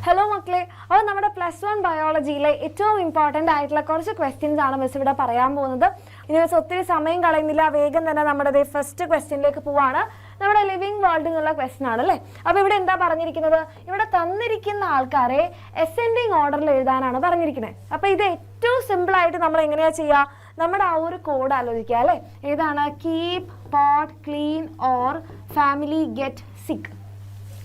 Hello മക്കളെ, അപ്പോൾ നമ്മുടെ +1 ബയോളജിയിലെ ഏറ്റവും ഇമ്പോർട്ടൻ്റ് ആയിട്ടുള്ള കുറച്ച് ക്വസ്റ്റ്യൻസ് ആണ് മിസ് ഇവിടെ പറയാൻ പോകുന്നത്. ഇനി മിസ് ഒത്തിരി സമയം കളയുന്നില്ല, വേഗം തന്നെ നമ്മുടെ ഫസ്റ്റ് ക്വസ്റ്റ്യനിലേക്ക് പോവാണ്. നമ്മുടെ ലിവിങ് വേൾഡ് എന്നുള്ള ക്വസ്റ്റ്യൻ ആണ് അല്ലേ. അപ്പോൾ ഇവിടെ എന്താ പറഞ്ഞിരിക്കുന്നത്? ഇവിടെ തന്നിരിക്കുന്ന ആൾക്കാരെ അസെൻഡിങ് ഓർഡറിൽ എഴുതാനാണ് പറഞ്ഞിരിക്കുന്നത്. അപ്പോൾ ഇത് ഏറ്റവും സിമ്പിളായിട്ട് നമ്മൾ എങ്ങനെയാണ് ചെയ്യുക? നമ്മുടെ ആ ഒരു കോഡ് ആലോചിക്കുക അല്ലേ. ഏതാണ്? Keep pot clean or family get സിക്ക്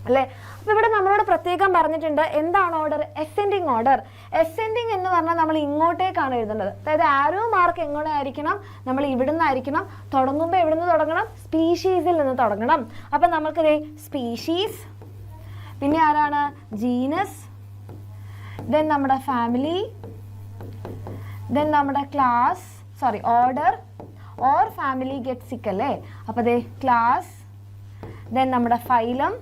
അല്ലേ. അപ്പോൾ ഇവിടെ നമ്മളോട് പ്രത്യേകം പറഞ്ഞിട്ടുണ്ട് എന്താണ് ഓർഡർ? Ascending order. അസെൻഡിങ് എന്ന് പറഞ്ഞാൽ നമ്മൾ ഇങ്ങോട്ടേക്കാണ് എഴുതേണ്ടത്. അതായത് ആരോ മാർക്ക് എങ്ങനെ ആയിരിക്കണം? നമ്മൾ ഇവിടുന്ന് ആയിരിക്കണം. തുടങ്ങുമ്പോൾ എവിടുന്ന് തുടങ്ങണം? സ്പീഷീസിൽ നിന്ന് തുടങ്ങണം. അപ്പം നമ്മൾക്കിത് സ്പീഷീസ്, പിന്നെ ആരാണ്? ജീനസ്, ദെൻ നമ്മുടെ ഫാമിലി, ദെൻ നമ്മുടെ class, order or family get സിക്ക് അല്ലേ. അപ്പോൾ ദേ ക്ലാസ്, ദെൻ നമ്മുടെ ഫൈലം,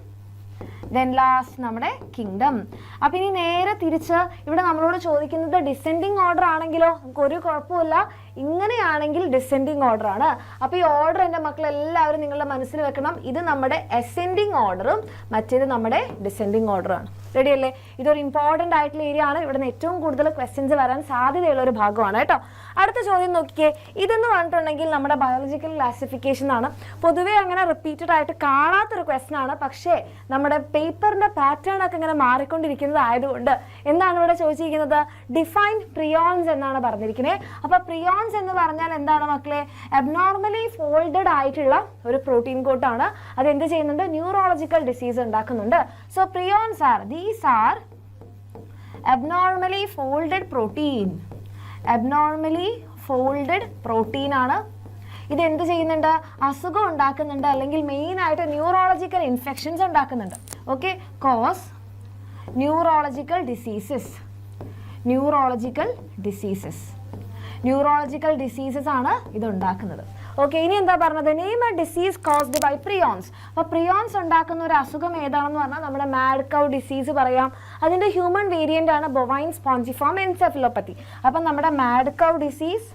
ദെൻ ലാസ്റ്റ് നമ്മുടെ കിങ്ഡം. അപ്പം ഇനി നേരെ തിരിച്ച് ഇവിടെ നമ്മളോട് ചോദിക്കുന്നത് ഡിസെൻഡിങ് ഓർഡർ ആണെങ്കിലോ നമുക്ക് ഒരു കുഴപ്പമില്ല. ഇങ്ങനെയാണെങ്കിൽ ഡിസെൻഡിങ് ഓർഡർ ആണ്. അപ്പോൾ ഈ ഓർഡർ എൻ്റെ മക്കളെല്ലാവരും നിങ്ങളുടെ മനസ്സിൽ വെക്കണം. ഇത് നമ്മുടെ അസെൻഡിങ് ഓർഡറും മറ്റേത് നമ്മുടെ ഡിസെൻഡിങ് ഓർഡറാണ്. റെഡി അല്ലേ? ഇതൊരു ഇമ്പോർട്ടൻ്റ് ആയിട്ടുള്ള ഏരിയ ആണ്. ഇവിടുന്ന് ഏറ്റവും കൂടുതൽ ക്വസ്റ്റ്യൻസ് വരാൻ സാധ്യതയുള്ള ഒരു ഭാഗമാണ് കേട്ടോ. അടുത്ത ചോദ്യം നോക്കിക്കേ. ഇതെന്ന് പറഞ്ഞിട്ടുണ്ടെങ്കിൽ നമ്മുടെ ബയോളജിക്കൽ ക്ലാസിഫിക്കേഷൻ ആണ്. പൊതുവേ അങ്ങനെ റിപ്പീറ്റഡ് ആയിട്ട് കാണാത്തൊരു ക്വസ്റ്റ്യൻ ആണ്. പക്ഷേ നമ്മുടെ പേപ്പറിൻ്റെ പാറ്റേൺ ഒക്കെ ഇങ്ങനെ മാറിക്കൊണ്ടിരിക്കുന്നത് ആയതുകൊണ്ട് എന്താണ് ഇവിടെ ചോദിച്ചിരിക്കുന്നത്? ഡിഫൈൻ പ്രിയോൺസ് എന്നാണ് പറഞ്ഞിരിക്കുന്നത്. അപ്പോൾ പ്രിയോൺസ് എന്ന് പറഞ്ഞാൽ എന്താണ് മക്കളെ? അബ്നോർമലി ഫോൾഡഡ് ആയിട്ടുള്ള ഒരു പ്രോട്ടീൻ കോട്ടാണ്. അത് എന്ത് ചെയ്യുന്നുണ്ട്? ന്യൂറോളജിക്കൽ ഡിസീസ് ഉണ്ടാക്കുന്നുണ്ട്. So prions are these are abnormally folded protein. abnormally folded protein ആണ്. ഇത് എന്ത് ചെയ്യുന്നുണ്ട്? അസുഖം ഉണ്ടാക്കുന്നുണ്ട്, അല്ലെങ്കിൽ മെയിൻ ആയിട്ട് ന്യൂറോളജിക്കൽ ഇൻഫെക്ഷൻസ് ഉണ്ടാക്കുന്നുണ്ട്. Okay, cause neurological diseases. Neurological diseases ആണ് ഇത് ഉണ്ടാക്കുന്നത്. ഓക്കെ, ഇനി എന്താ പറഞ്ഞത്? Name a disease caused by prions. അപ്പോൾ പ്രിയോൺസ് ഉണ്ടാക്കുന്ന ഒരു അസുഖം ഏതാണെന്ന് പറഞ്ഞാൽ നമ്മുടെ മാഡ് കൗ ഡിസീസ് പറയാം. അതിൻ്റെ ഹ്യൂമൻ വേരിയൻ്റ് ആണ് ബൊവൈൻ സ്പോഞ്ചിഫോം എൻസെഫലോപ്പത്തി. അപ്പം നമ്മുടെ മാഡ് കൗ ഡിസീസ്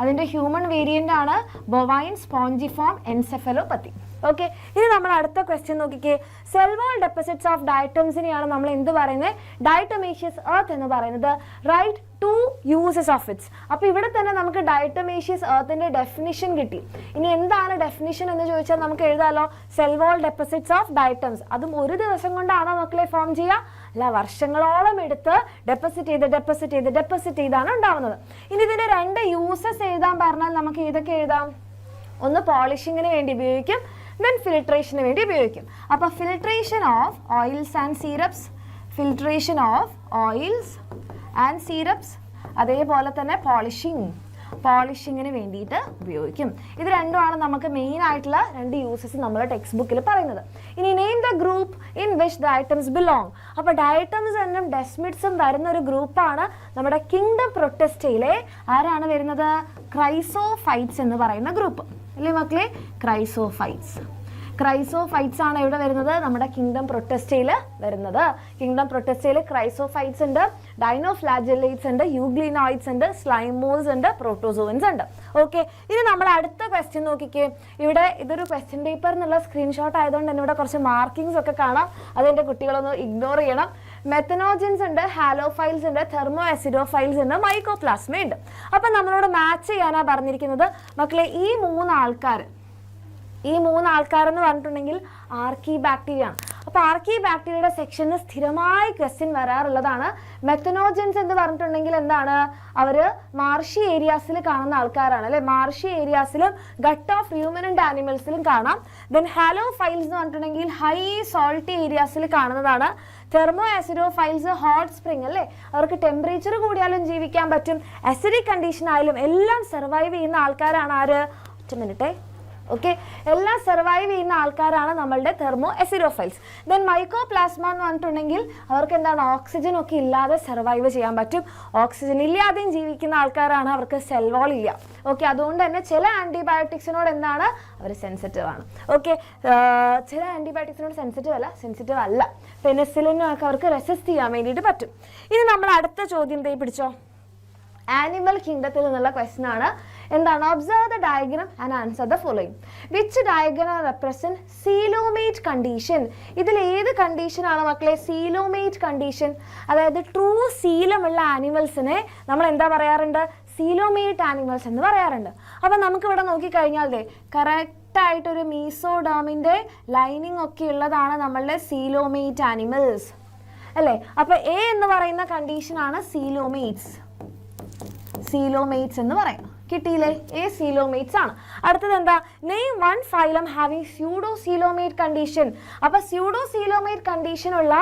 അതിൻ്റെ ഹ്യൂമൻ വേരിയൻ്റ് ആണ് ബൊവൈൻ സ്പോഞ്ചിഫോം എൻസെഫലോപ്പത്തി. ഓക്കെ, ഇനി നമ്മൾ അടുത്ത ക്വസ്റ്റ്യൻ നോക്കിക്കേ. സെൽ വാൾ ഡെപ്പോസിറ്റ്സ് ഓഫ് ഡയറ്റംസിനെയാണ് നമ്മൾ എന്ത് പറയുന്നത്? ഡയറ്റമേഷ്യസ് എർത്ത് എന്ന് പറയുന്നത്. Write 2 uses of it. അപ്പോൾ ഇവിടെ തന്നെ നമുക്ക് ഡയറ്റമേഷ്യസ് എർത്തിൻ്റെ ഡെഫിനിഷൻ കിട്ടി. ഇനി എന്താണ് ഡെഫിനിഷൻ എന്ന് ചോദിച്ചാൽ നമുക്ക് എഴുതാമല്ലോ. Cell wall deposits of diatoms. അതും ഒരു ദിവസം കൊണ്ടാണോ മക്കളെ ഫോം ചെയ്യുക? അല്ല, വർഷങ്ങളോളം എടുത്ത് ഡെപ്പോസിറ്റ് ചെയ്താണ് ഉണ്ടാവുന്നത്. ഇനി ഇതിൻ്റെ 2 യൂസസ് എഴുതാൻ പറഞ്ഞാൽ നമുക്ക് ഏതൊക്കെ എഴുതാം? ഒന്ന് പോളിഷിങ്ങിന് വേണ്ടി ഉപയോഗിക്കും, ദെൻ ഫിൽട്രേഷന് വേണ്ടി ഉപയോഗിക്കും. അപ്പോൾ ഫിൽട്രേഷൻ ഓഫ് ഓയിൽസ് ആൻഡ് സീറപ്സ്, അതേപോലെ തന്നെ പോളിഷിങ്ങിന് വേണ്ടിയിട്ട് ഉപയോഗിക്കും. ഇത് രണ്ടുമാണ് നമുക്ക് മെയിൻ ആയിട്ടുള്ള 2 യൂസസ് നമ്മുടെ ടെക്സ്റ്റ് ബുക്കിൽ പറയുന്നത്. ഇനി name the group in which the items belong. അപ്പോൾ ഡയറ്റംസ് എന്നും ഡെസ്മിഡ്സും വരുന്ന ഒരു ഗ്രൂപ്പാണ് നമ്മുടെ കിങ്ഡം പ്രൊട്ടസ്റ്റയിലെ ആരാണ് വരുന്നത്? ക്രൈസോഫൈറ്റ്സ് എന്ന് പറയുന്ന ഗ്രൂപ്പ് അല്ലേ മക്കളെ? ക്രൈസോഫൈറ്റ്സ് ആണ് ഇവിടെ വരുന്നത്, നമ്മുടെ കിങ്ഡം പ്രൊട്ടസ്റ്റയിൽ വരുന്നത്. കിങ്ഡം പ്രൊട്ടസ്റ്റയിൽ ക്രൈസോഫൈറ്റ്സ് ഉണ്ട്, ഡൈനോഫ്ലാജെല്ലേറ്റ്സ് ഉണ്ട്, യൂഗ്ലിനോയിഡ്സ് ഉണ്ട്, സ്ലൈമോൾസ് ഉണ്ട്, പ്രോട്ടോസോവൻസ് ഉണ്ട്. ഓക്കെ, ഇനി നമ്മൾ അടുത്ത ക്വസ്റ്റ്യൻ നോക്കിക്കേ. ഇവിടെ ഇതൊരു ക്വസ്റ്റ്യൻ പേപ്പർ എന്നുള്ള സ്ക്രീൻഷോട്ട് ആയതുകൊണ്ട് തന്നെ ഇവിടെ കുറച്ച് മാർക്കിങ്സ് ഒക്കെ കാണാം. അതെൻ്റെ കുട്ടികളൊന്ന് ഇഗ്നോർ ചെയ്യണം. മെത്തനോജൻസ് ഉണ്ട്, ഹാലോഫൈൽസ് ഉണ്ട്, തെർമോ അസിഡോഫൈൽസ് ഉണ്ട്, മൈക്കോപ്ലാസ്മ ഉണ്ട്. അപ്പം നമ്മളോട് മാച്ച് ചെയ്യാനാണ് പറഞ്ഞിരിക്കുന്നത് മക്കളെ. ഈ 3 ആൾക്കാരെന്ന് പറഞ്ഞിട്ടുണ്ടെങ്കിൽ ആർക്കി ബാക്ടീരിയ ആണ്. അപ്പോൾ ആർക്കി ബാക്ടീരിയയുടെ സെക്ഷന് സ്ഥിരമായി ക്വസ്റ്റ്യൻ വരാറുള്ളതാണ്. മെത്തനോജൻസ് എന്ന് പറഞ്ഞിട്ടുണ്ടെങ്കിൽ എന്താണ്? അവർ മാർഷി ഏരിയാസിൽ കാണുന്ന ആൾക്കാരാണ് അല്ലേ. മാർഷി ഏരിയാസിലും ഗട്ട് ഓഫ് റൂമിനന്റ് ആനിമൽസിലും കാണാം. ദെൻ ഹാലോഫൈൽസ് എന്ന് പറഞ്ഞിട്ടുണ്ടെങ്കിൽ ഹൈ സോൾട്ടി ഏരിയാസിൽ കാണുന്നതാണ്. തെർമോ ആസിഡോഫൈൽസ് ഹോട്ട് സ്പ്രിംഗ് അല്ലേ, അവർക്ക് ടെമ്പറേച്ചർ കൂടിയാലും ജീവിക്കാൻ പറ്റും, അസിഡിക് കണ്ടീഷൻ ആയാലും എല്ലാം സർവൈവ് ചെയ്യുന്ന ആൾക്കാരാണ് ആര്? ഒറ്റ മിനിറ്റേ. ഓക്കെ, എല്ലാം സർവൈവ് ചെയ്യുന്ന ആൾക്കാരാണ് നമ്മളുടെ തെർമോ അസിഡോഫൈൽസ്. ദെൻ മൈക്കോപ്ലാസ്മ എന്ന് പറഞ്ഞിട്ടുണ്ടെങ്കിൽ അവർക്ക് എന്താണ്? ഓക്സിജൻ ഒക്കെ ഇല്ലാതെ സർവൈവ് ചെയ്യാൻ പറ്റും. ഓക്സിജൻ ഇല്ലാതെയും ജീവിക്കുന്ന ആൾക്കാരാണ്, അവർക്ക് സെൽ വാൾ ഇല്ല. ഓക്കെ, അതുകൊണ്ട് തന്നെ ചില ആൻറ്റിബയോട്ടിക്സിനോട് എന്താണ്? അവർ സെൻസിറ്റീവ് ആണ്. ഓക്കെ, ചില ആൻറ്റിബയോട്ടിക്സിനോട് സെൻസിറ്റീവ് അല്ല. പെനിസിലിനൊക്കെ അവർക്ക് റെസിസ്റ്റ് ചെയ്യാൻ വേണ്ടിയിട്ട് പറ്റും. ഇനി നമ്മൾ അടുത്ത ചോദ്യം പിടിച്ചോ. ആനിമൽ കിങ്ഡത്തിൽ നിന്നുള്ള ക്വസ്റ്റ്യൻ ആണ്. എന്താണ്? Observe the diagram and answer the following. Which diagram represent coelomate condition? ഇതിൽ ഏത് കണ്ടീഷൻ ആണ് മക്കളെ? Coelomate condition. അതായത് ട്രൂ സീലമുള്ള ആനിമൽസിനെ നമ്മൾ എന്താ പറയാറുണ്ട്? സീലോമേറ്റ് ആനിമൽസ് എന്ന് പറയാറുണ്ട്. അപ്പം നമുക്കിവിടെ നോക്കിക്കഴിഞ്ഞാൽ കറക്റ്റായിട്ടൊരു മീസോഡാമിൻ്റെ ലൈനിങ് ഒക്കെ ഉള്ളതാണ് നമ്മളുടെ സീലോമേറ്റ് ആനിമൽസ് അല്ലേ? അപ്പോൾ എ എന്ന് പറയുന്ന കണ്ടീഷനാണ് സീലോമേറ്റ്സ് എന്ന് പറയാം. കിട്ടിയില്ലേ? എ സീലോമേറ്റ്സ് ആണ്. അടുത്തത് എന്താ? Name one phylum having pseudo coelomate condition. അപ്പൊ സ്യൂഡോ സീലോമേറ്റ് കണ്ടീഷൻ ഉള്ള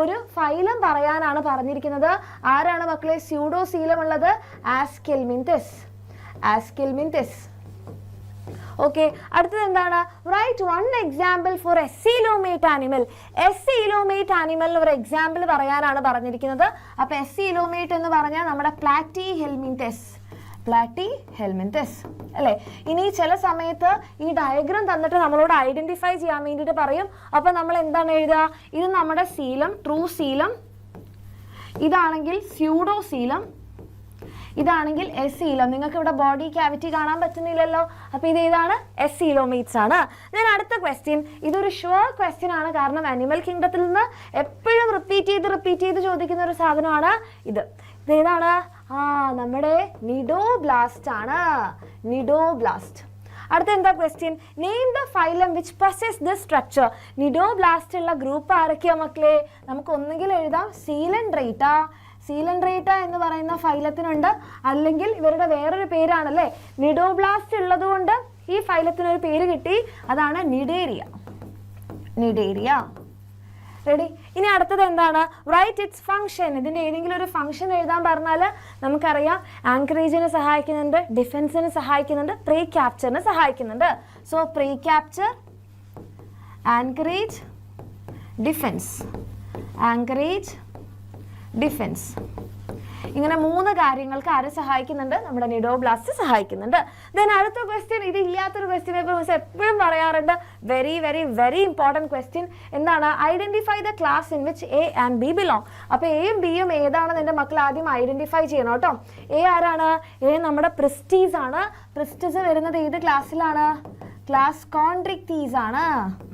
ഒരു ഫൈലം പറയാനാണ് പറഞ്ഞിരിക്കുന്നത്. ആരാണ് മക്കളെ സ്യൂഡോ സീലം ഉള്ളത്? ആസ്കെൽമിന്തെസ്. ഓക്കെ, അടുത്തത് എന്താണ്? Write one example for a coelomate animal. Coelomate ആനിമലിന് ഒരു എക്സാമ്പിൾ പറയാനാണ് പറഞ്ഞിരിക്കുന്നത്. അപ്പൊ സീലോമേറ്റ് എന്ന് പറഞ്ഞാൽ നമ്മുടെ പ്ലാറ്റി ഹെൽമിന്തെസ് അല്ലേ? ഇനി ചില സമയത്ത് ഈ ഡയഗ്രാം തന്നിട്ട് നമ്മളോട് ഐഡന്റിഫൈ ചെയ്യാൻ വേണ്ടിയിട്ട് പറയും. അപ്പൊ നമ്മൾ എന്താണ് എഴുതുക? ഇത് നമ്മുടെ സീലം, ട്രൂ സീലം. ഇതാണെങ്കിൽ സ്യൂഡോ സീലം, ഇതാണെങ്കിൽ സീലം. നിങ്ങൾക്ക് ഇവിടെ ബോഡി ക്യാവിറ്റി കാണാൻ പറ്റുന്നില്ലല്ലോ. അപ്പൊ ഇത് ഏതാണ്? സീലോമേറ്റ്സ് ആണ്. ഞാൻ അടുത്ത ക്വസ്റ്റ്യൻ, ഇതൊരു ഷുവർ ക്വസ്റ്റ്യൻ ആണ്. കാരണം അനിമൽ കിങ്ഡത്തിൽ നിന്ന് എപ്പോഴും റിപ്പീറ്റ് ചെയ്ത് ചോദിക്കുന്ന ഒരു സാധനമാണ് ഇത്. ഇതേതാണ്? നമ്മുടെ നിഡോബ്ലാസ്റ്റ് ആണ്. അടുത്ത എന്താ question? Name the phylum which possess this structure. Cnidoblast ഉള്ള ഗ്രൂപ്പ് ആരൊക്കെയാ മക്കളെ? നമുക്ക് ഒന്നുകിൽ എഴുതാം സീലൻഡ്രേറ്റ എന്ന് പറയുന്ന ഫൈലത്തിനുണ്ട്, അല്ലെങ്കിൽ ഇവരുടെ വേറൊരു പേരാണല്ലേ നിഡോബ്ലാസ്റ്റ് ഉള്ളത് കൊണ്ട് ഈ ഫൈലത്തിനൊരു പേര് കിട്ടി, അതാണ് നിഡേരിയ. റെഡി? ഇനി അടുത്തത് എന്താണ്? Write its function. ഇതിൻ്റെ ഏതെങ്കിലും ഒരു ഫംഗ്ഷൻ എഴുതാൻ പറഞ്ഞാൽ നമുക്കറിയാം ആങ്കറേജിന് സഹായിക്കുന്നുണ്ട്, ഡിഫെൻസിന് സഹായിക്കുന്നുണ്ട്, പ്രീ ക്യാപ്ചറിന് സഹായിക്കുന്നുണ്ട്. So pre capture, anchorage, defence, ഇങ്ങനെ 3 കാര്യങ്ങൾക്ക് ആരെ സഹായിക്കുന്നുണ്ട്? നമ്മുടെ നിഡോബ്ലാസ്റ്റ് സഹായിക്കുന്നുണ്ട്. ദെൻ അടുത്ത ക്വസ്റ്റ്യൻ, ഇത് ഇല്ലാത്തൊരു ക്വസ്റ്റ്യൻ പേപ്പർ എപ്പോഴും പറയാറുണ്ട്. Very very very important question. എന്താണ്? Identify the class in which A and B belong. അപ്പോൾ എയും ബിയും ഏതാണെന്ന് എൻ്റെ മക്കൾ ആദ്യം ഐഡന്റിഫൈ ചെയ്യണം കേട്ടോ. എ ആരാണ്? എ നമ്മുടെ പ്രിസ്റ്റീസ് ആണ്. പ്രിസ്റ്റീസ് വരുന്നത് ഏത് ക്ലാസ്സിലാണ്? ക്ലാസ് കോൺട്രിക്റ്റീസ് ആണ്.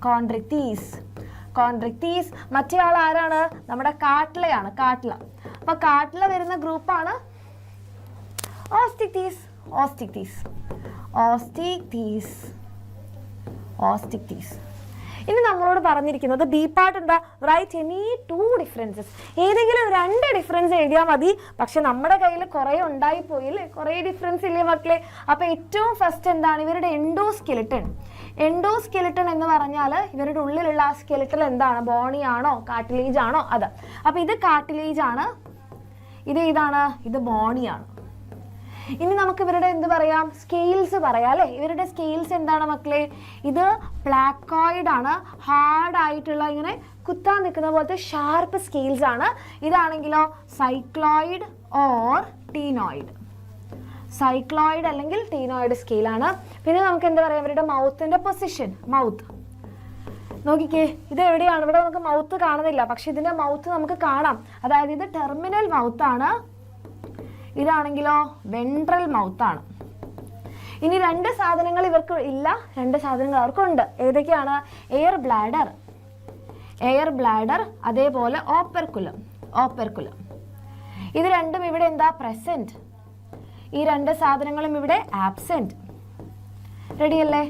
കോൺട്രിക്റ്റീസ്. മറ്റേ ആൾ ആരാണ്? നമ്മുടെ കാട്ട്ലയാണ്. അപ്പൊ കാട്ട്ല വരുന്ന ഗ്രൂപ്പാണ് ഓസ്റ്റിക്ടീസ്. ഇനി നമ്മളോട് പറഞ്ഞിരിക്കുന്നത് ബി പാർട്ട് എന്താ? Write any 2 differences. ഏതെങ്കിലും 2 ഡിഫറൻസ് എഴുതിയാൽ മതി. പക്ഷെ നമ്മുടെ കയ്യിൽ കുറേ ഉണ്ടായിപ്പോയില്ലേ, കുറേ ഡിഫറൻസ് ഇല്ലേ മക്കളെ? അപ്പൊ ഏറ്റവും ഫസ്റ്റ് എന്താണ്? ഇവരുടെ എൻഡോസ്കെലിട്ടൺ എന്ന് പറഞ്ഞാൽ ഇവരുടെ ഉള്ളിലുള്ള ആ സ്കെലിട്ടൺ എന്താണ്? ബോണി ആണോ കാർട്ടിലേജ് ആണോ? അത്. അപ്പൊ ഇത് കാർട്ടിലേജ് ആണ്, ഇത് ഏതാണ്? ഇത് ബോണിയാണ്. ഇനി നമുക്ക് ഇവരുടെ എന്ത് പറയാം? സ്കെയിൽസ് പറയാം അല്ലേ? ഇവരുടെ സ്കെയിൽസ് എന്താണ് മക്കളെ? ഇത് പ്ലാക്കോയിഡ് ആണ്, ഹാർഡ് ആയിട്ടുള്ള ഇങ്ങനെ കുത്താൻ നിൽക്കുന്ന പോലത്തെ ഷാർപ്പ് സ്കെയിൽസ് ആണ്. ഇതാണെങ്കിലോ സൈക്ലോയിഡ് ഓർ ടീനോയിഡ്. സൈക്ലോയിഡ് അല്ലെങ്കിൽ ടീനോയിഡ് സ്കെയിലാണ്. പിന്നെ നമുക്ക് എന്താ പറയാം? ഇവരുടെ മൗത്തിന്റെ പൊസിഷൻ, മൗത്ത് നോക്കിക്കേ, ഇത് എവിടെയാണ്? ഇവിടെ നമുക്ക് മൗത്ത് കാണുന്നില്ല, പക്ഷെ ഇതിന്റെ മൗത്ത് നമുക്ക് കാണാം. അതായത് ഇത് ടെർമിനൽ മൗത്ത് ആണ്, ഇതാണെങ്കിലോ വെൻട്രൽ മൗത്ത് ആണ്. ഇനി 2 സാധനങ്ങൾ ഇവർക്ക് ഇല്ല, 2 സാധനങ്ങൾ അവർക്കുണ്ട്. ഏതൊക്കെയാണ്? എയർ ബ്ലാഡർ, അതേപോലെ ഓപ്പർക്കുലം. ഇത് രണ്ടും ഇവിടെ എന്താ? പ്രസന്റ്. ഈ 2 സാധനങ്ങളും ഇവിടെ ആബ്സെന്റ്. റെഡിയല്ലേ?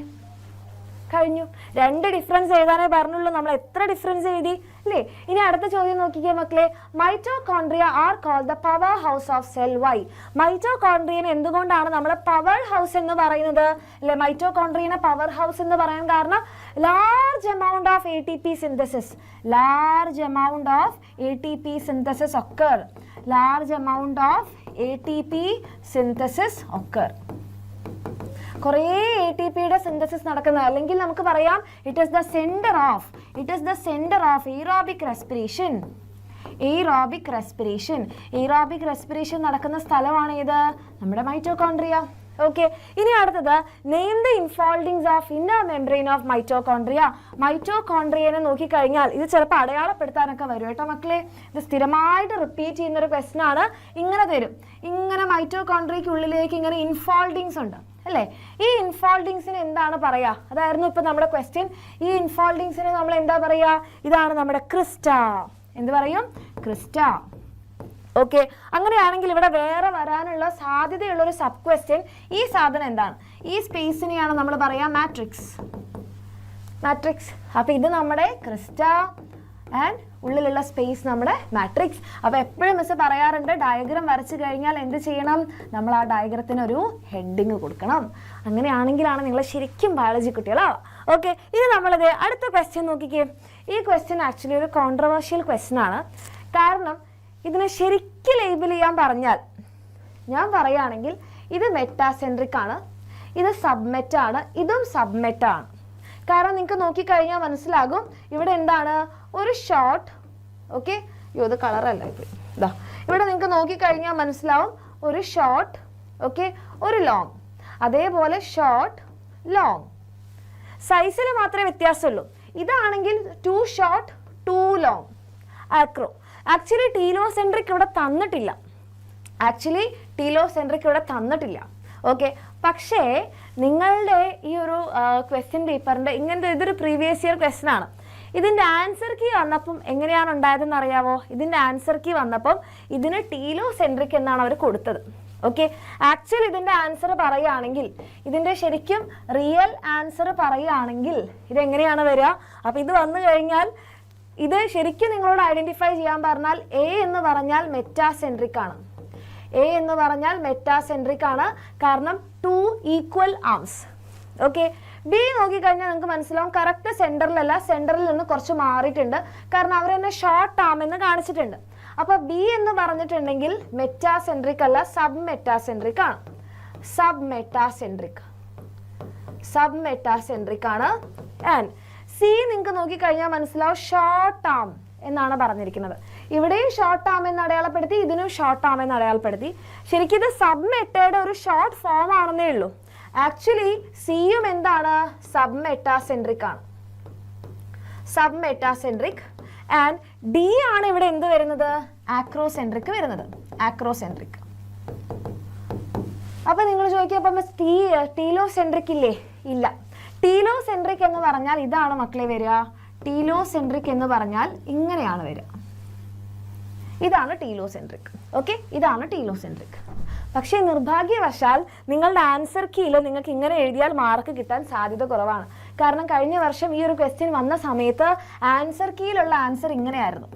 കഴിഞ്ഞു. 2 ഡിഫറൻസ് എഴുതാനേ പറഞ്ഞുള്ളൂ. നമ്മൾ എത്ര ഡിഫറൻസ് എഴുതി അല്ലേ? ഇനി അടുത്ത ചോദ്യം നോക്കിക്കേ മക്കളെ. Mitochondria are called the power house of cell. Why? മൈറ്റോകോൺട്രിയനെ എന്തുകൊണ്ടാണ് നമ്മൾ പവർ ഹൗസ് എന്ന് പറയുന്നത് അല്ലെ? മൈറ്റോകോൺട്രിയനെ പവർ ഹൗസ് എന്ന് പറയാൻ കാരണം large amount of ATP synthesis occur. കുറേ ATPയുടെ സിന്തസിസ് നടക്കുന്നത്. അല്ലെങ്കിൽ നമുക്ക് പറയാം it is the centre of aerobic respiration നടക്കുന്ന സ്ഥലമാണ് ഇത് നമ്മുടെ മൈറ്റോകോൺട്രിയ. ഓക്കെ, ഇനി അടുത്തത് name the infoldings of inner membrane of mitochondria. മൈറ്റോകോൺട്രിയനെ നോക്കിക്കഴിഞ്ഞാൽ ഇത് ചിലപ്പോൾ അടയാളപ്പെടുത്താനൊക്കെ വരും കേട്ടോ മക്കളെ. ഇത് സ്ഥിരമായിട്ട് റിപ്പീറ്റ് ചെയ്യുന്ന ഒരു ക്വസ്റ്റൻ ആണ്. ഇങ്ങനെ തരും, ഇങ്ങനെ മൈറ്റോകോൺട്രിയയ്ക്കുള്ളിലേക്ക് ഇങ്ങനെ ഇൻഫോൾഡിങ്സ് ഉണ്ട് അല്ലേ? ഈ ഇൻഫോൾഡിങ്സിന് എന്താണ് പറയുക? അതായിരുന്നു ഇപ്പം നമ്മുടെ ക്വസ്റ്റ്യൻ. ഈ ഇൻഫോൾഡിങ്സിന് നമ്മൾ എന്താ പറയുക? ഇതാണ് നമ്മുടെ ക്രിസ്റ്റ. എന്ത് പറയും? ക്രിസ്റ്റ. ഓക്കെ, അങ്ങനെയാണെങ്കിൽ ഇവിടെ വേറെ വരാനുള്ള സാധ്യതയുള്ളൊരു സബ് ക്വസ്റ്റ്യൻ ഈ സാധനം എന്താണ്? ഈ സ്പേസിനെയാണ് നമ്മൾ പറയുക മാട്രിക്സ്. മാട്രിക്സ്. അപ്പോൾ ഇത് നമ്മുടെ ക്രിസ്റ്റ ആൻഡ് ഉള്ളിലുള്ള സ്പേസ് നമ്മുടെ മാട്രിക്സ്. അപ്പോൾ എപ്പോഴും മിസ് പറയാറുണ്ട്, ഡയഗ്രാം വരച്ചു കഴിഞ്ഞാൽ എന്ത് ചെയ്യണം? നമ്മൾ ആ ഡയഗ്രത്തിന് ഒരു ഹെഡിങ് കൊടുക്കണം. അങ്ങനെയാണെങ്കിലാണ് നിങ്ങൾ ശരിക്കും ബയോളജി കുട്ടികളാവുക. ഓക്കെ, ഇനി നമ്മളിത് അടുത്ത ക്വസ്റ്റ്യൻ നോക്കിക്കേ. ഈ ക്വസ്റ്റ്യൻ ആക്ച്വലി ഒരു കോൺട്രവേഴ്ഷ്യൽ ക്വസ്റ്റ്യൻ ആണ്. കാരണം ഇതിനെ ശരിക്കും ലേബിൾ ചെയ്യാൻ പറഞ്ഞാൽ, ഞാൻ പറയുകയാണെങ്കിൽ ഇത് മെറ്റാസെൻട്രിക് ആണ്, ഇത് സബ്മെറ്റ് ആണ്, ഇതും സബ്മെറ്റ് ആണ്. കാരണം നിങ്ങൾക്ക് നോക്കിക്കഴിഞ്ഞാൽ മനസ്സിലാകും ഇവിടെ എന്താണ്? ഒരു ഷോർട്ട്. ഓക്കെ, ഇത് കളറല്ല ഇപ്പോൾ ഇതാ. ഇവിടെ നിങ്ങൾക്ക് നോക്കിക്കഴിഞ്ഞാൽ മനസ്സിലാവും ഒരു ഷോർട്ട്, ഓക്കെ, ഒരു ലോങ്. അതേപോലെ ഷോർട്ട്, ലോങ്. സൈസിൽ മാത്രമേ വ്യത്യാസമുള്ളൂ. ഇതാണെങ്കിൽ 2 ഷോർട്ട് 2 ലോങ്. ആക്രോ. ആക്ച്വലി ടീലോസെൻട്രിക് ഇവിടെ തന്നിട്ടില്ല. ഓക്കെ, പക്ഷേ നിങ്ങളുടെ ഈ ഒരു ക്വസ്റ്റ്യൻ പേപ്പറിൻ്റെ ഇങ്ങനത്തെ ഇതൊരു പ്രീവിയസ് ഇയർ ക്വസ്റ്റ്യൻ ആണ്. ഇതിൻ്റെ ആൻസർ കീ വന്നപ്പം എങ്ങനെയാണ് ഉണ്ടായതെന്ന് അറിയാവോ? ഇതിൻ്റെ ആൻസർ കീ വന്നപ്പം ഇതിന് ടീലോസെൻട്രിക് എന്നാണ് അവർ കൊടുത്തത്. ഓക്കെ, ആക്ച്വലി ഇതിൻ്റെ ആൻസർ പറയുകയാണെങ്കിൽ, ഇതിൻ്റെ ശരിക്കും റിയൽ ആൻസർ പറയുകയാണെങ്കിൽ ഇതെങ്ങനെയാണ് വരിക? അപ്പോൾ ഇത് വന്നു കഴിഞ്ഞാൽ ഇത് ശരിക്കും നിങ്ങളോട് ഐഡന്റിഫൈ ചെയ്യാൻ പറഞ്ഞാൽ എ എന്ന് പറഞ്ഞാൽ മെറ്റാസെൻട്രിക് ആണ്. എ എന്ന് പറഞ്ഞാൽ മെറ്റാസെൻട്രിക് ആണ്, കാരണം 2 ഈക്വൽ ആംസ്. ഓക്കെ, ബി നോക്കിക്കഴിഞ്ഞാൽ നിങ്ങൾക്ക് മനസ്സിലാവും കറക്റ്റ് സെൻറ്ററിലല്ല, സെൻറ്ററിൽ നിന്ന് കുറച്ച് മാറിയിട്ടുണ്ട്. കാരണം അവർ തന്നെ ഷോർട്ട് ആം എന്ന് കാണിച്ചിട്ടുണ്ട്. അപ്പോൾ ബി എന്ന് പറഞ്ഞിട്ടുണ്ടെങ്കിൽ മെറ്റാസെൻട്രിക് അല്ല, സബ് മെറ്റാസെൻട്രിക് ആണ്. സബ് മെറ്റാസെൻട്രിക് ആണ്. ആൻഡ് സി നിങ്ങൾക്ക് നോക്കിക്കഴിഞ്ഞാൽ മനസ്സിലാവും ഷോർട്ട് ആം എന്നാണ് പറഞ്ഞിരിക്കുന്നത്. ഇവിടെയും ഷോർട്ട് ആം എന്ന് അടയാളപ്പെടുത്തി, ഇതിനും ഷോർട്ട് ആം എന്ന് അടയാളപ്പെടുത്തി. ശരിക്കും ഇത് സബ് മെറ്റയുടെ ഒരു ഷോർട്ട് ഫോം ആണെന്നേ ഉള്ളൂ. ആക്ച്വലി സിയും എന്താണ്? സബ് മെറ്റാസെൻട്രിക് ആണ്. Sub metacentric. ആൻഡ് ഡി ആണ് ഇവിടെ എന്ത് വരുന്നത്? ആക്രോസെൻട്രിക് വരുന്നത്. ആക്രോസെൻട്രിക്. അപ്പൊ നിങ്ങൾ ചോദിക്കുക, അപ്പം ടീലോസെൻട്രിക് ഇല്ലേ? ഇല്ല. ടീലോസെൻട്രിക് എന്ന് പറഞ്ഞാൽ ഇതാണ് മക്കളെ വരിക. ടീലോസെൻട്രിക് എന്ന് പറഞ്ഞാൽ ഇങ്ങനെയാണ് വരിക. ഇതാണ് ടീലോസെൻട്രിക്. ഓക്കെ, ഇതാണ് ടീലോസെൻട്രിക്. പക്ഷേ നിർഭാഗ്യവശാൽ നിങ്ങളുടെ ആൻസർ കീയിൽ നിങ്ങൾക്ക് ഇങ്ങനെ എഴുതിയാൽ മാർക്ക് കിട്ടാൻ സാധ്യത കുറവാണ്. കാരണം കഴിഞ്ഞ വർഷം ഈ ഒരു ക്വസ്റ്റ്യൻ വന്ന സമയത്ത് ആൻസർ കീയിലുള്ള ആൻസർ ഇങ്ങനെയായിരുന്നു.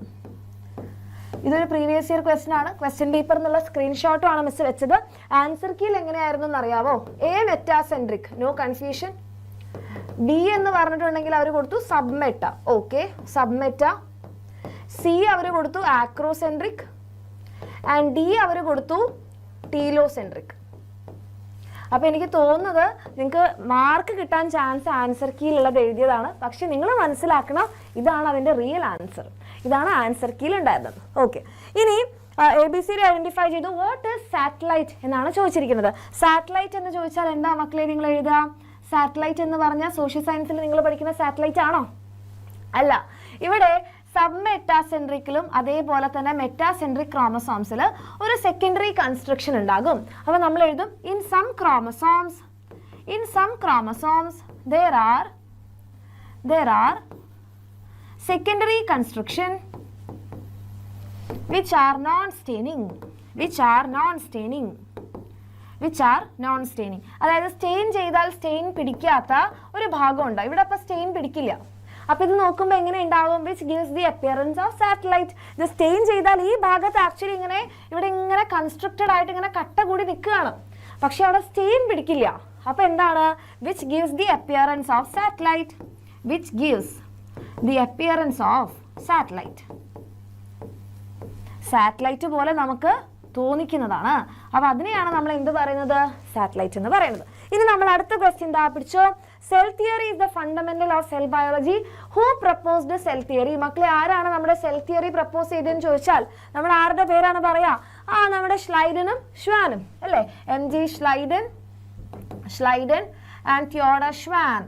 ഇതൊരു പ്രീവിയസ് ഇയർ ക്വസ്റ്റ്യൻ ആണ്. ക്വസ്റ്റ്യൻ പേപ്പർ എന്നുള്ള സ്ക്രീൻഷോട്ടും ആണ് മിസ് വെച്ചത്. ആൻസർ കീയിൽ എങ്ങനെയായിരുന്നു എന്നറിയാവോ? A metacentric, no confusion. D എന്ന് പറഞ്ഞിട്ടുണ്ടെങ്കിൽ അവർ കൊടുത്തു സബ്മെറ്റ. ഓക്കെ, സബ്മെറ്റ. സി അവർ കൊടുത്തു ആക്രോസെൻട്രിക്. ആൻഡ് ഡി അവർ കൊടുത്തു ടീലോസെൻട്രിക്. അപ്പോൾ എനിക്ക് തോന്നുന്നത് നിങ്ങൾക്ക് മാർക്ക് കിട്ടാൻ ചാൻസ് ആൻസർ കീയിലുള്ളത് എഴുതിയതാണ്. പക്ഷെ നിങ്ങൾ മനസ്സിലാക്കണം, ഇതാണ് അതിൻ്റെ റിയൽ ആൻസർ. ഇതാണ് ആൻസർ കീയിൽ ഉണ്ടായിരുന്നത്. ഓക്കെ, ഇനി ABC ഐഡന്റിഫൈ ചെയ്തു. വാട്ട് ഈസ് സാറ്റലൈറ്റ് എന്നാണ് ചോദിച്ചിരിക്കുന്നത്. സാറ്റലൈറ്റ് എന്ന് ചോദിച്ചാൽ എന്താ മക്കളെ നിങ്ങൾ എഴുതുക? സാറ്റലൈറ്റ് എന്ന് പറഞ്ഞാൽ സോഷ്യൽ സയൻസിൽ നിങ്ങൾ പഠിക്കുന്ന സാറ്റലൈറ്റ് ആണോ? അല്ല. ഇവിടെ സബ് മെറ്റാസെൻട്രിക്കിലും അതേപോലെ തന്നെ മെറ്റാസെൻട്രിക് ക്രോമസോംസിൽ ഒരു സെക്കൻഡറി കൺസ്ട്രക്ഷൻ ഉണ്ടാകും. അപ്പോൾ നമ്മൾ എഴുതും in some chromosomes there are secondary construction which are non-staining. അതായത് സ്റ്റെയിൻ ചെയ്താൽ സ്റ്റെയിൻ പിടിക്കാത്ത ഒരു ഭാഗമുണ്ട്. ഇവിടെ അപ്പോൾ സ്റ്റെയിൻ പിടിക്കില്ല. അപ്പോൾ ഇത് നോക്കുമ്പോൾ എങ്ങനെ ഉണ്ടാവും? Which gives the appearance of satellite. ഇത് സ്റ്റെയിൻ ചെയ്താൽ ഈ ഭാഗത്ത് ആക്ച്വലി ഇങ്ങനെ ഇവിടെ ഇങ്ങനെ കൺസ്ട്രക്റ്റഡ് ആയിട്ട് ഇങ്ങനെ കട്ട കൂടി നിൽക്കുകയാണ്. പക്ഷെ അവിടെ സ്റ്റെയിൻ പിടിക്കില്ല. അപ്പോൾ എന്താണ്? Which gives the appearance of satellite. Which gives the appearance of satellite. Satellite പോലെ നമുക്ക് തോന്നിക്കുന്നതാണ്. അപ്പോൾ അതിനെയാണ് നമ്മൾ എന്ത് പറയുന്നത്? സാറ്റലൈറ്റ് എന്ന് പറയുന്നത്. ഇനി നമ്മൾ അടുത്ത ക്വസ്റ്റ്യൻ എന്താ പിടിച്ചോ? Cell theory is the fundamental of cell biology. Who proposed cell theory? മക്കളെ ആരാണ് നമ്മുടെ സെൽ തിയറി പ്രപ്പോസ് ചെയ്തതെന്ന് ചോദിച്ചാൽ നമ്മൾ ആരുടെ പേരാണ് പറയാ? നമ്മുടെ ഷ്ലൈഡനും ഷ്വാനും അല്ലേ? MG ഷ്ലൈഡൻ Schleiden and Theodor Schwann.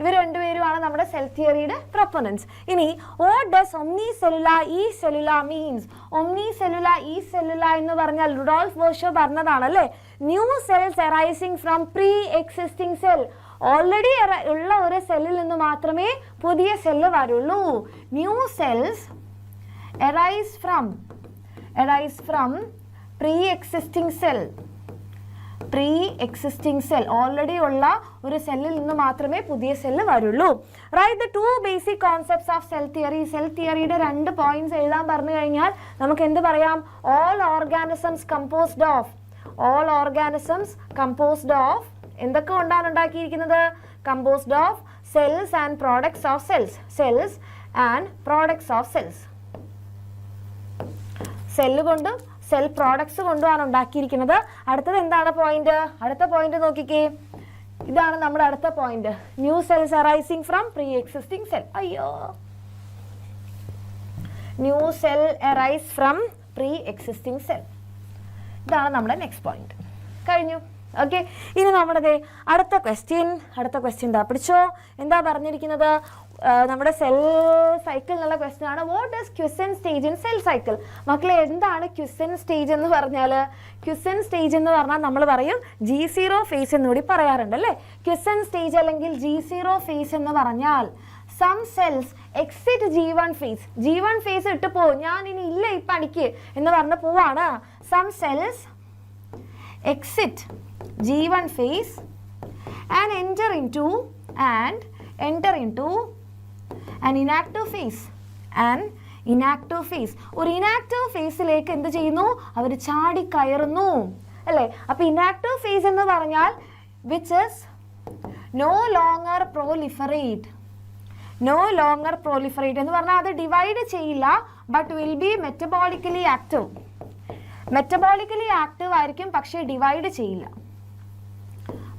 ഇവർ രണ്ടുപേരുമാണ് നമ്മുടെ സെൽ തിയറിയുടെ പ്രൊപ്പണൻസ്. ഇനി what does omnicellular e-cellular means? omnicellular e-cellular എന്ന് പറഞ്ഞാൽ റുഡോൾഫ് വോർഷോ പറഞ്ഞതാണ് അല്ലേ. New cells arising from pre existing cell. Already ഉള്ള ഒരു സെല്ലിൽ നിന്ന് മാത്രമേ പുതിയ സെല്ല് വരുള്ളൂ. New cells arise from pre-existing cell. Already ഉള്ള ഒരു സെല്ലിൽ നിന്ന് മാത്രമേ പുതിയ സെല്ല് വരുള്ളൂ. Right the 2 basic concepts of cell theory. Cell തിയറിയുടെ 2 പോയിന്റ്സ് എഴുതാൻ പറഞ്ഞു കഴിഞ്ഞാൽ നമുക്ക് എന്ത് പറയാം? all organisms composed of എന്തൊക്കെ കൊണ്ടാണ് ഉണ്ടാക്കിയിരിക്കുന്നത്? composed of cells and products of cells. Cell കൊണ്ടും സെൽ പ്രോഡക്ട്സ് കൊണ്ടുമാണ് ഉണ്ടാക്കിയിരിക്കുന്നത്. അടുത്തത് എന്താണ് പോയിന്റ്? അടുത്ത പോയിന്റ് നോക്കിക്കേ, ഇതാണ് നമ്മുടെ അടുത്ത point. New cells arising from pre existing cell. New cell arise from pre existing cell. ഇതാണ് നമ്മുടെ നെക്സ്റ്റ് പോയിന്റ്. കഴിഞ്ഞു. ഓക്കെ, ഇനി നമ്മുടെ അടുത്ത ക്വസ്റ്റ്യൻ പിടിച്ചോ. എന്താ പറഞ്ഞിരിക്കുന്നത്? നമ്മുടെ സെൽ സൈക്കിളിനുള്ള ക്വസ്റ്റ്യൻ ആണ്. What is quiescent stage in cell cycle? മക്കളെ, എന്താണ് ക്വിസന്റ് സ്റ്റേജ് എന്ന് പറഞ്ഞാൽ? ക്വിസന്റ് സ്റ്റേജ് എന്ന് പറഞ്ഞാൽ നമ്മൾ പറയും G0 ഫേസ് എന്നുകൂടി പറയാറുണ്ട് അല്ലേ. ക്വിസന്റ് സ്റ്റേജ് അല്ലെങ്കിൽ G0 ഫേസ് എന്ന് പറഞ്ഞാൽ some cells exit G1 phase. G1 phase ഇട്ട് പോവും, ഞാൻ ഇനി ഇല്ല ഈ പണിക്ക് എന്ന് പറഞ്ഞ് പോവാണ്. Some cells exit G1 phase and enter into an inactive phase. ഒരു ഇനാക്റ്റീവ് ഫേസിലേക്ക് എന്ത് ചെയ്യുന്നു? അവർ ചാടി കയറുന്നു അല്ലേ. അപ്പോൾ ഇനാക്റ്റീവ് ഫേസ് എന്ന് പറഞ്ഞാൽ which is no longer proliferate എന്ന് പറഞ്ഞാൽ അത് ഡിവൈഡ് ചെയ്യില്ല, but will be metabolically active ആയിരിക്കും, പക്ഷേ ഡിവൈഡ് ചെയ്യില്ല.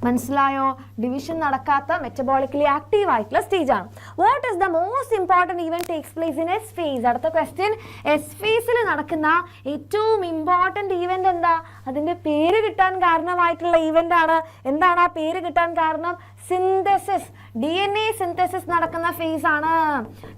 മനസ്സിലായോ? ഡിവിഷൻ നടക്കാത്ത മെറ്റബോളിക്കലി ആക്റ്റീവ് ആയിട്ടുള്ള സ്റ്റേജ് ആണ്. What is the most important event takes place in S phase? അടുത്ത ക്വസ്റ്റ്യൻ, എസ് ഫേസിൽ നടക്കുന്ന ഏറ്റവും ഇമ്പോർട്ടൻറ്റ് ഇവന്റ് എന്താ? അതിന്റെ പേര് കിട്ടാൻ കാരണമായിട്ടുള്ള ഇവന്റ് ആണ്. എന്താണ് ആ പേര് കിട്ടാൻ കാരണം? സിന്തസിസ്. DNA സിന്തസിസ് നടക്കുന്ന ഫേസ് ആണ്.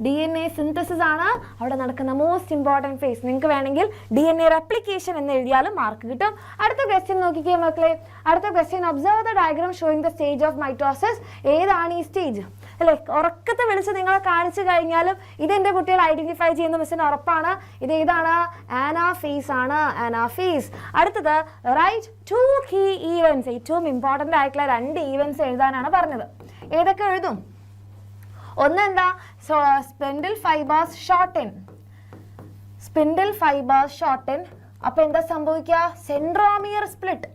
DNA സിന്തസിസ് ആണ് അവിടെ നടക്കുന്ന മോസ്റ്റ് ഇമ്പോർട്ടൻറ്റ് ഫേസ്. നിങ്ങൾക്ക് വേണമെങ്കിൽ DNA റെപ്ലിക്കേഷൻ എന്ന് എഴുതിയാലും മാർക്ക് കിട്ടും. അടുത്ത ക്വസ്റ്റ്യൻ നോക്കിക്കേ മക്കളെ. അടുത്ത question, observe the diagram showing the stage of mitosis. ഏതാണ് ഈ സ്റ്റേജ് അല്ലേ? ഉറക്കത്തെ വിളിച്ച് നിങ്ങളെ കാണിച്ചു കഴിഞ്ഞാലും ഇതെന്റെ കുട്ടികൾ ഐഡന്റിഫൈ ചെയ്യുന്ന മിസ്സിന് ഉറപ്പാണ്. ഇത് ഏതാണ്? ആനാഫേസ് ആണ്. ആനാഫേസ്. അടുത്തത്, റൈറ്റ് 2 കീ ഈവൻറ്റ്സ്. ഏറ്റവും ഇമ്പോർട്ടൻ്റ് ആയിട്ടുള്ള 2 ഈവൻറ്റ്സ് എഴുതാനാണ് പറഞ്ഞത്. ഏതൊക്കെ എഴുതും? ഒന്നെന്താ? Spindle fibres shorten. അപ്പൊ എന്താ സംഭവിക്കുക? സെൻട്രോമിയർ സ്പ്ലിറ്റ്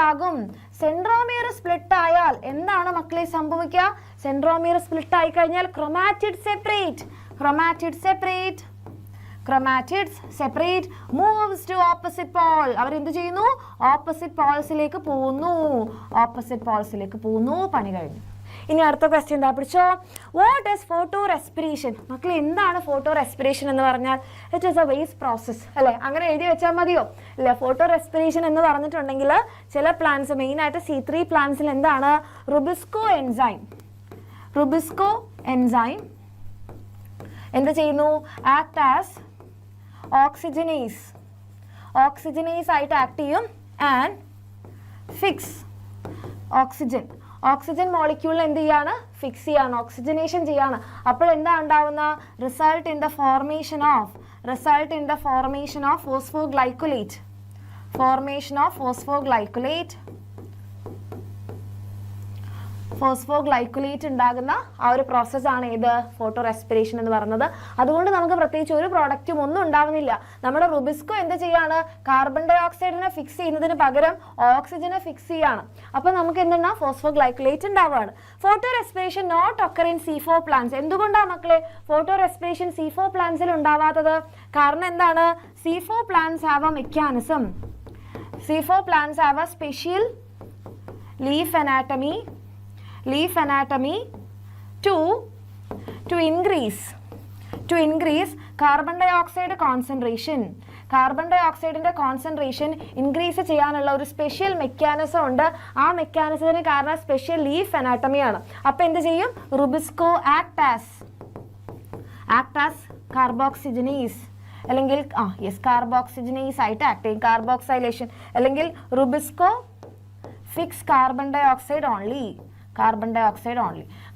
ആകും. സെൻട്രോമിയർ സ്പ്ലിറ്റ് ആയാൽ എന്താണ് മക്കളെ സംഭവിക്കുക? സെൻട്രോമിയർ സ്പ്ലിറ്റ് ആയി കഴിഞ്ഞാൽ chromatid separate moves to opposite pole. അവരെന്ത് ചെയ്യുന്നു? ഓപ്പോസിറ്റ് പോൾസിലേക്ക് പോകുന്നു. പണി കഴിഞ്ഞു. ഇനി അടുത്ത ക്വസ്റ്റ്യൻ എന്താ പിടിച്ചോ? What is photo respiration? മക്കളെ, എന്താണ് ഫോട്ടോ റെസ്പിറേഷൻ എന്ന് പറഞ്ഞാൽ? It is A waste process അല്ലേ? അങ്ങനെ എഴുതി വെച്ചാൽ മതിയോ? ഇല്ല. ഫോട്ടോ റെസ്പിറേഷൻ എന്ന് പറഞ്ഞിട്ടുണ്ടെങ്കിൽ ചില പ്ലാന്റ്സ്, മെയിനായിട്ട് C3 പ്ലാന്റ്സിൽ എന്താണ്? റുബിസ്കോ എൻസൈം എന്ത് ചെയ്യുന്നു? ആക്ട് ആസ് ഓക്സിജനേസ് ആയിട്ട് ആക്ട് ചെയ്യും ആൻഡ് ഫിക്സ് ഓക്സിജൻ മോളിക്യൂൾ എന്ത് ചെയ്യാണ്? ഫിക്സ് ചെയ്യാണ്, ഓക്സിജനേഷൻ ചെയ്യാണ്. അപ്പോൾ എന്താ ഉണ്ടാവുന്ന? Result in the formation of phosphoglycolate ഉണ്ടാകുന്ന ആ ഒരു പ്രോസസ്സാണ് ഏത്? ഫോട്ടോ റെസ്പിറേഷൻ എന്ന് പറയുന്നത്. അതുകൊണ്ട് നമുക്ക് പ്രത്യേകിച്ച് ഒരു പ്രോഡക്റ്റും ഒന്നും ഉണ്ടാവുന്നില്ല. നമ്മുടെ റുബിസ്കോ എന്ത് ചെയ്യാണ്? കാർബൺ ഡൈ ഓക്സൈഡിനെ ഫിക്സ് ചെയ്യുന്നതിന് പകരം ഓക്സിജനെ ഫിക്സ് ചെയ്യാണ്. അപ്പോൾ നമുക്ക് എന്താണ്? ഫോസ്ഫോഗ്ലൈക്കുലേറ്റ് ഉണ്ടാവുകയാണ്. Photorespiration not occur in C4 plants. എന്തുകൊണ്ടാണ് മക്കളെ ഫോട്ടോ റെസ്പിറേഷൻ C4 പ്ലാന്റ്സിൽ ഉണ്ടാവാത്തത്? കാരണം എന്താണ്? C4 plants have A mechanism. C4 plants have a special leaf anatomy to increase carbon dioxide concentration. Carbon ഡൈ ഓക്സൈഡിന്റെ കോൺസെൻട്രേഷൻ ഇൻക്രീസ് ചെയ്യാനുള്ള ഒരു special mechanism ഉണ്ട്. ആ മെക്കാനിസത്തിന് കാരണം സ്പെഷ്യൽ ലീഫ് അനാട്ടമിയാണ്. അപ്പോൾ എന്ത് ചെയ്യും? റുബിസ്കോ ആക്ട് ആസ് കാർബോക്സിജനേസ് അല്ലെങ്കിൽ കാർബോക്സിജനേസ് ആയിട്ട് ആക്ട് ചെയ്യും. കാർബോക്സൈലേഷൻ അല്ലെങ്കിൽ rubisco fix carbon dioxide only.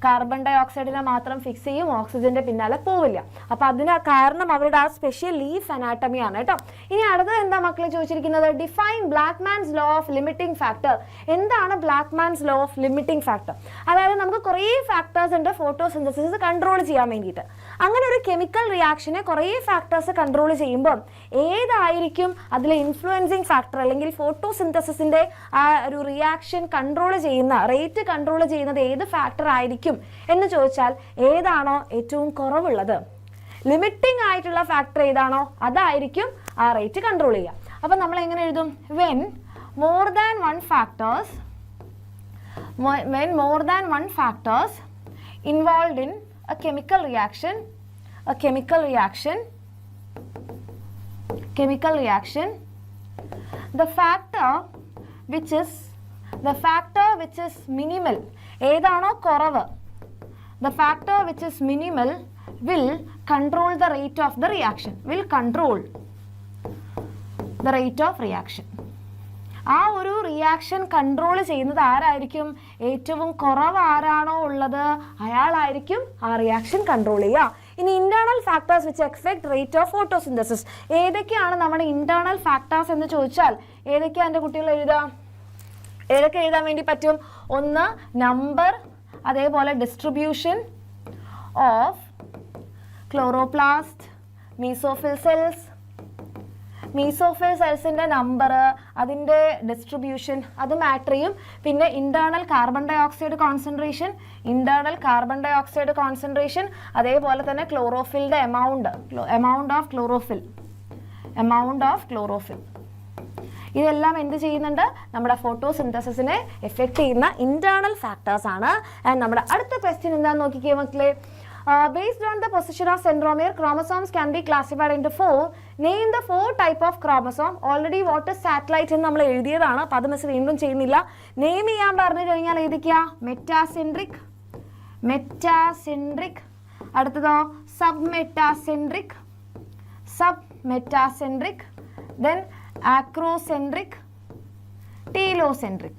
Carbon ഡൈ ഓക്സൈഡിനെ മാത്രം ഫിക്സ് ചെയ്യും, ഓക്സിജന്റെ പിന്നാലെ പോവില്ല. അപ്പൊ അതിന് കാരണം അവരുടെ ആ സ്പെഷ്യൽ ലീഫ് അനാട്ടമിയാണ് കേട്ടോ. ഇനി അടുത്തത് എന്താ മക്കളെ ചോദിച്ചിരിക്കുന്നത്? Define Blackman's law of limiting factor. എന്താണ് Blackman's law of limiting factor? അതായത് നമുക്ക് കുറേ ഫാക്ടേഴ്സ് ഉണ്ട് ഫോട്ടോസിന്തസിസ് കൺട്രോൾ ചെയ്യാൻ വേണ്ടിയിട്ട്. അങ്ങനെ ഒരു കെമിക്കൽ റിയാക്ഷനെ കുറേ ഫാക്ടേഴ്സ് കൺട്രോൾ ചെയ്യുമ്പോൾ ഏതായിരിക്കും അതിലെ ഇൻഫ്ലുവൻസിങ് ഫാക്ടർ അല്ലെങ്കിൽ ഫോട്ടോസിന്തസിന്റെ ആ ഒരു റിയാക്ഷൻ കൺട്രോൾ ചെയ്യുന്ന റേറ്റ് കൺട്രോൾ ചെയ്യുന്നത് ഏത് ഫാക്ടർ ആയിരിക്കും എന്ന് ചോദിച്ചാൽ ഏതാണോ ഏറ്റവും കുറവുള്ളത്, ലിമിറ്റിംഗ് ആയിട്ടുള്ള ഫാക്ടർ ഏതാണോ അതായിരിക്കും ആ റേറ്റ് കൺട്രോൾ ചെയ്യുക. അപ്പൊ നമ്മൾ എങ്ങനെ എഴുതും? when more than one factors involved in a chemical reaction the factor which is minimal, ഏതാണോ കുറവ്, the factor which is minimal will control the rate of the reaction, ആ ഒരു റിയാക്ഷൻ കൺട്രോൾ ചെയ്യുന്നത് ആരായിരിക്കും? ഏറ്റവും കുറവ് ആരാണോ ഉള്ളത് അയാളായിരിക്കും ആ റിയാക്ഷൻ കൺട്രോൾ ചെയ്യുക. ഇനി internal factors which effect rate of photosynthesis. ഏതൊക്കെയാണ് നമ്മുടെ ഇന്റേണൽ ഫാക്ടേഴ്സ് എന്ന് ചോദിച്ചാൽ ഏതൊക്കെയാണ് എൻ്റെ കുട്ടികൾ ഏതൊക്കെ എഴുതാൻ വേണ്ടി പറ്റും? ഒന്ന് നമ്പർ, അതേപോലെ ഡിസ്ട്രിബ്യൂഷൻ ഓഫ് ക്ലോറോപ്ലാസ്റ്റ്, മീസോഫിൽ സെൽസിന്റെ നമ്പർ, അതിൻ്റെ ഡിസ്ട്രിബ്യൂഷൻ അത് മാറ്റർ ചെയ്യും. പിന്നെ internal carbon dioxide concentration, അതേപോലെ തന്നെ ക്ലോറോഫിലിന്റെ എമൗണ്ട് ഓഫ് ക്ലോറോഫിൽ ഇതെല്ലാം എന്ത് ചെയ്യുന്നുണ്ട്? നമ്മുടെ ഫോട്ടോസിന്തസിസിനെ എഫക്ട് ചെയ്യുന്ന ഇന്റേണൽ ഫാക്ടേഴ്സ് ആണ്. ആൻഡ് നമ്മുടെ അടുത്ത ക്വസ്റ്റ്യൻ എന്താണെന്ന് നോക്കിക്കേ മക്കളെ. Based on the position of centromere, chromosomes can be classified into 4. Name the 4 type of chromosome. Already what is satellite എന്ന് നമ്മൾ എഴുതിയതാണ്. അപ്പോൾ അത് മിസ് വീണ്ടും ചെയ്യുന്നില്ല. നെയിം ചെയ്യാൻ പറഞ്ഞു കഴിഞ്ഞാൽ ഏതൊക്കെയാ? മെറ്റാസെൻട്രിക്, അടുത്തതോ submetacentric, then acrocentric, telocentric.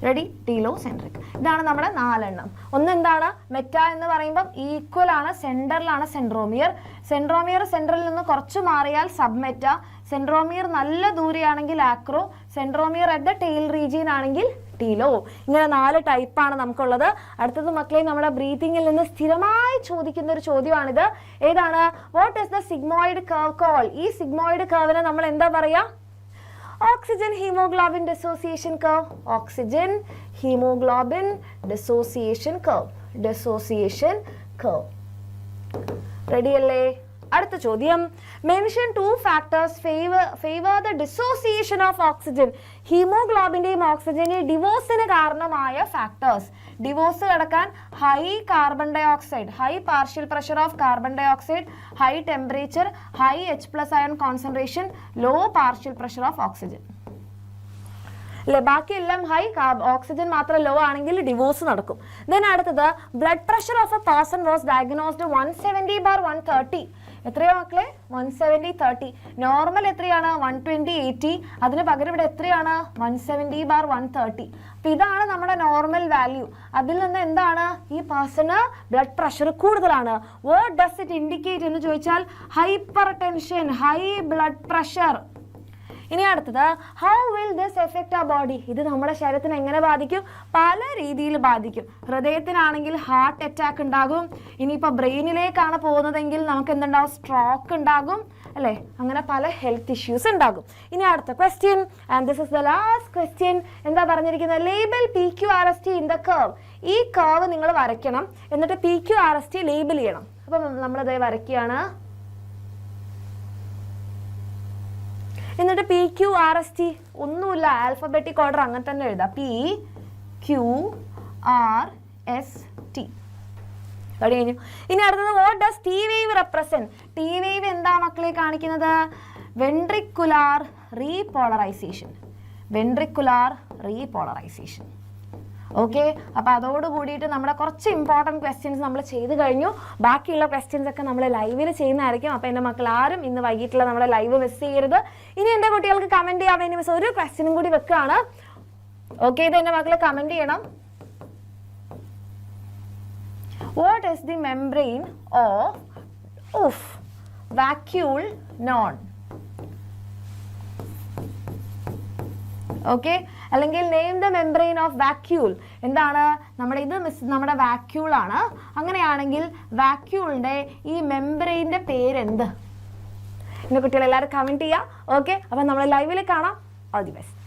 Ready? Telocentric. ഇതാണ് നമ്മുടെ 4 എണ്ണം. ഒന്നെന്താണ്? മെറ്റ എന്ന് പറയുമ്പോൾ ഈക്വൽ ആണ്, സെൻറ്ററിലാണ് സെൻട്രോമിയർ. സെൻട്രലിൽ നിന്ന് കുറച്ച് മാറിയാൽ സബ്മെറ്റ, സെൻട്രോമിയർ നല്ല ദൂരെയാണെങ്കിൽ acro, centromere at the tail region ആണെങ്കിൽ ടീലോ. ഇങ്ങനെ 4 ടൈപ്പാണ് നമുക്കുള്ളത്. അടുത്തത് മക്കളെ നമ്മുടെ ബ്രീത്തിങ്ങിൽ നിന്ന് സ്ഥിരമായി ചോദിക്കുന്ന ഒരു ചോദ്യമാണിത്. ഏതാണ്? What is the sigmoid curve call? ഈ സിഗ്മോയിഡ് കർവിനെ നമ്മൾ എന്താ പറയാ? Oxygen hemoglobin dissociation curve. Ready അല്ലേ? അടുത്ത ചോദ്യം. Mention 2 factors favor the dissociation of oxygen. ഹീമോഗ്ലോബിന്റെയും ഓക്സിജന്റെയും ഡിവോഴ്സിന് കാരണമായ ഫാക്ടേഴ്സ്. ഡിവോഴ്സ് നടക്കാൻ high carbon dioxide, high partial pressure of carbon dioxide, high temperature, high H+ ion concentration, low partial pressure of oxygen. അല്ലെ? ബാക്കിയെല്ലാം high, oxygen മാത്രം low ആണെങ്കിൽ divorce നടക്കും. Then അടുത്തത് blood pressure of a person was diagnosed 170/130. എത്രയാണ് മക്കളെ? 170/30. Normal എത്രയാണ്? 120/80. അതിന് പകരം ഇവിടെ എത്രയാണ്? 170/130. അപ്പൊ ഇതാണ് നമ്മുടെ നോർമൽ വാല്യൂ. അതിൽ നിന്ന് എന്താണ്? ഈ പേഴ്സണ് ബ്ലഡ് പ്രഷർ കൂടുതലാണ്. വാട്ട് ഡസ് ഇറ്റ് ഇൻഡിക്കേറ്റ് എന്ന് ചോദിച്ചാൽ hypertension, high blood pressure. ഇനി അടുത്തത് how will this effect our body? ഇത് നമ്മുടെ ശരീരത്തിന് എങ്ങനെ ബാധിക്കും? പല രീതിയിൽ ബാധിക്കും. ഹൃദയത്തിനാണെങ്കിൽ ഹാർട്ട് അറ്റാക്ക് ഉണ്ടാകും. ഇനിയിപ്പോൾ ബ്രെയിനിലേക്കാണ് പോകുന്നതെങ്കിൽ നമുക്ക് എന്തുണ്ടാവും? സ്ട്രോക്ക് ഉണ്ടാകും, അല്ലേ? അങ്ങനെ പല ഹെൽത്ത് ഇഷ്യൂസ് ഉണ്ടാകും. ഇനി അടുത്ത question, and this is the last question. എന്താ പറഞ്ഞിരിക്കുന്നത്? Label PQRST in the curve. ഈ കർവ് നിങ്ങൾ വരയ്ക്കണം, എന്നിട്ട് PQRST ലേബൽ ചെയ്യണം. അപ്പം നമ്മളത് വരയ്ക്കുകയാണ്. എന്നിട്ട് PQRST ഒന്നുമില്ല, ആൽഫബറ്റിക് ഓർഡർ അങ്ങനെ തന്നെ എഴുതാം. PQRST. കഴിഞ്ഞു. ഇനി അടുത്തത് what does T wave represent? T wave എന്താ മക്കളെ കാണിക്കുന്നത്? Ventricular repolarisation. Ventricular repolarisation. Okay, അപ്പോൾ അതോട് കൂടിയിട്ട് നമ്മുടെ കുറച്ച് ഇമ്പോർട്ടൻറ്റ് ക്വസ്റ്റ്യൻസ് നമ്മൾ ചെയ്ത് കഴിഞ്ഞു. ബാക്കിയുള്ള ക്വസ്റ്റ്യൻസ് ഒക്കെ നമ്മൾ ലൈവിൽ ചെയ്യുന്നതായിരിക്കും. അപ്പോൾ എൻ്റെ മക്കൾ ആരും ഇന്ന് വൈകിട്ടുള്ള നമ്മുടെ ലൈവ് മിസ് ചെയ്യരുത്. ഇനി എൻ്റെ കുട്ടികൾക്ക് കമൻറ്റ് ചെയ്യാൻ വേണ്ടി മിസ് ഒരു ക്വസ്റ്റ്യനും കൂടി വെക്കുകയാണ്. ഓക്കെ, ഇത് എൻ്റെ മക്കൾ കമൻറ്റ് ചെയ്യണം. What is the membrane of vacuole known? Okay, അല്ലെങ്കിൽ name the membrane of vacuole. എന്താണ് നമ്മുടെ വാക്യൂൾ ആണ്. അങ്ങനെയാണെങ്കിൽ വാക്യൂളിന്റെ ഈ മെംബ്രെയിൻ്റെ പേരെന്ത്? എൻ്റെ കുട്ടികൾ എല്ലാവരും കമൻറ്റ് ചെയ്യുക. ഓക്കെ, അപ്പം നമ്മൾ ലൈവിൽ കാണാം. All the best.